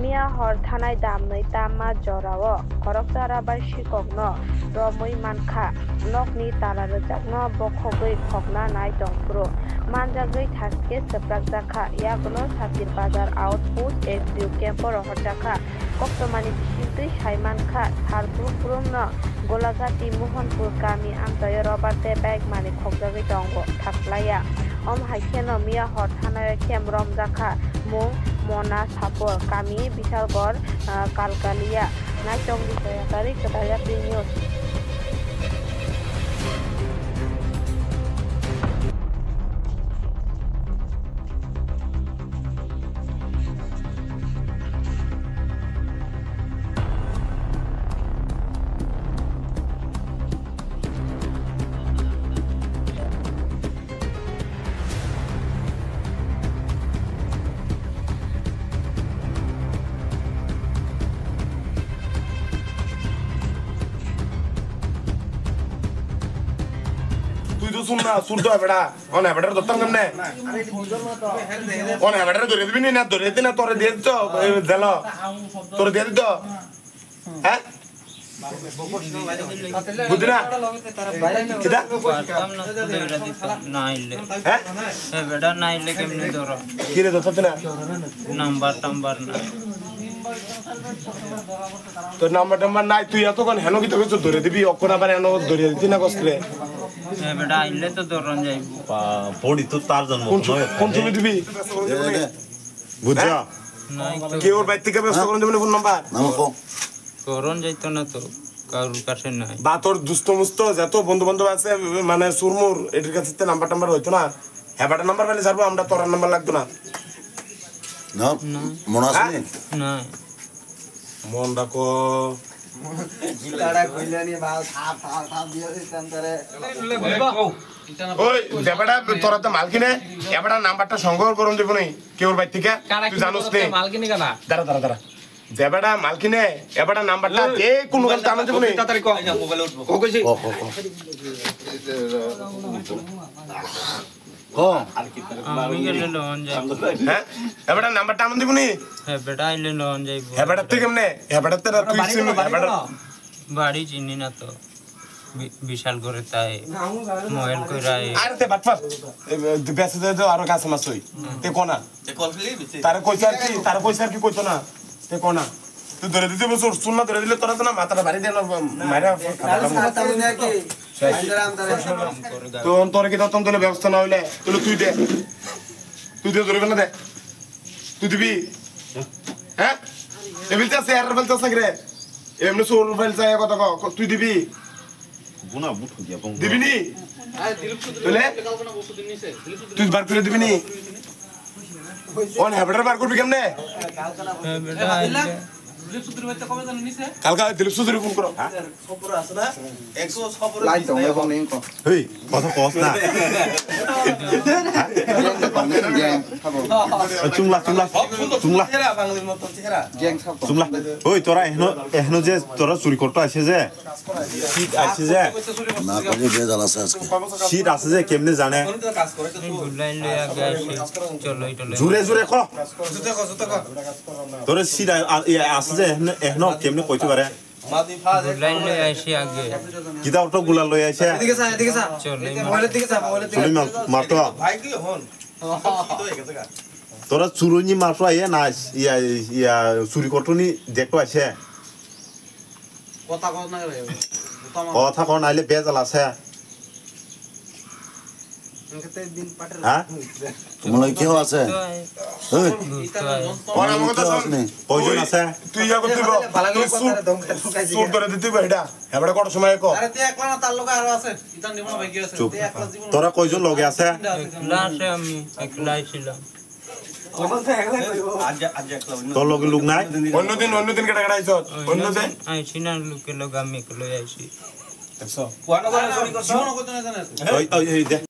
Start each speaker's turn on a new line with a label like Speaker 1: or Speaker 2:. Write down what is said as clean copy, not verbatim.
Speaker 1: Mia hor thanai damnoi tama jorao korokjara bai sikokno romoi mankha nokni tala rwjakno bokhogoi khokna nai tongpro manjagoi thaske chaprakjakha yagono Sapir Bazar outpost SDU camp rohorjakha koktomani bisintui saimankha sarpurumno golagati Mohanpur kami amtayo robarte bag mani khokjagoi tongo thaklaya haikeno Mia hor thanai kem romjakha mung Mona Sapor kami Bishalgor Kalkalia Naitong Bisayatari Ketaya News.
Speaker 2: তুই তো শুন না সুর তো বেড়া on বেড়ার দত্তর কেমনে অন বেড়ার ধরে দিবি না ধরে দিবি না তোরে দিয়ে দিত দিল তোরে দিয়ে দিত হ্যাঁ বুঝলি না কিটা হ্যাঁ
Speaker 3: বেড়া নাইলে কেমনে ধরো
Speaker 2: কি রে দত্তর না
Speaker 3: নাম্বার টাম্বার না
Speaker 2: তোর নাম্বার টাম্বার নাই তুই এতক্ষণ হেন কি তোকে ধরে দিবি অক্ষণ আবার হেন ধরে দিতি না কষ্টে
Speaker 3: বেড়া আইলে তো ধরন যাইব
Speaker 4: পড়ি তো তার জন্ম
Speaker 2: কোন ছবি দিবি
Speaker 4: বুঝছা
Speaker 3: নাই তো
Speaker 2: কে ওর বাইর থেকে ব্যবস্থা করে দেবেন ফোন নাম্বার
Speaker 3: করন যাইতো না তো কারোর কাছে নাই
Speaker 2: বা তোর দুস্থ মুস্ত যত বন্ধু বান্ধব আছে মানে সুরমুর এটির কাছে নাম্বার টাম্বার হইতো না হ্যাঁ নাম্বার পেলে ছাড়বো আমরা তোর নাম্বার লাগতো না
Speaker 4: মনে আছে
Speaker 3: না
Speaker 2: মন রাখো ওই যেবাটা তোরা তো মাল কিনে এবাটা নাম্বারটা সংগ্রহ করুন দেবো নি কেউর বাইর থেকে তুই জানোস নে দাঁড়া দাঁড়া দাঁড়া যেবাটা মাল কিনে এবাটা নাম্বারটা যে কোনো কাল টানা দেবো নি
Speaker 3: আমি গেলে লন যাইব
Speaker 2: হ্যাঁ এবাটা নাম্বারটা আনন্দ দেবো নি
Speaker 3: হ্যাঁ বেড়া আইলে লন যাইব
Speaker 2: এবাটার থেকে কেমনে এবাটার থেকে তুই চিনি এবাটা
Speaker 3: বাড়ি চিনি না তো বিশাল করে তাই মোবাইল কইরাই
Speaker 2: আরে তে বাটফার বেসে দে আরো কাছে মাছ হই তে কোনা তার কইছে আর কি কইতো না তে কোনা তুই ধরে দিতে বসর শুন না ধরে দিলে তোরা তো না মাথাটা বাড়ি দেন মাইরা তো তোর কি তখন তোর ব্যবস্থা না হইলে তুই দে ধরবে না দে তুই দিবি হ্যাঁ এবিলটা শেয়ার বলতে সাগরে এমনি সোর ফেলছে কথা তুই দিবি
Speaker 4: বুনা বুট দিয়া পং
Speaker 2: দিবি নি তুলে তুই বার করে দিবি নি ওন হ্যাবটার বার করবি কেমনে
Speaker 3: বেড়া আইলে
Speaker 2: কালকা দিলীপ সুধুরি ফোন করো
Speaker 4: হেই কথা কস না চুমলা ওই তোরা এখনো যে তোরা চুরি করতে আসে যে শীত আছে যে
Speaker 5: না কলি বেজাল আছে আজকে
Speaker 4: শীত আছে যে কেমনে জানে
Speaker 3: বুলাই লই আগে আসি চলই টলে
Speaker 4: জোরে ক তোরা শীত আছে যে এখনো কেমনে কইতে পারে
Speaker 3: বুলাই লই আসি আগে
Speaker 4: কিতা অটো গুলা লই আইছে
Speaker 3: চলই
Speaker 4: চুরি মারতো তোরা চুরুনি মারতো আইয়া না ইয়া চুরি করতনি দেখতো আছে কথা কন আইলে বেজাল আছে হ্যাঁ
Speaker 5: তোমার কেউ আছে
Speaker 4: কয়জন আছে
Speaker 2: তুই ইয়া করতে তুই সুর ধরে দিতে এটা হ্যাবটা কত সময় কো
Speaker 4: চুপ তোরা কয়জন লগে আছে
Speaker 3: একলা আছে আমি একলাই ছিলাম
Speaker 4: তোর লগে লোক নাই
Speaker 2: অন্যদিন কেটে কেটে আইছ অন্যদিন
Speaker 3: আইছি না লোকে লোক আমি একলাই আইছি
Speaker 2: দেখছো
Speaker 4: ওই দেখ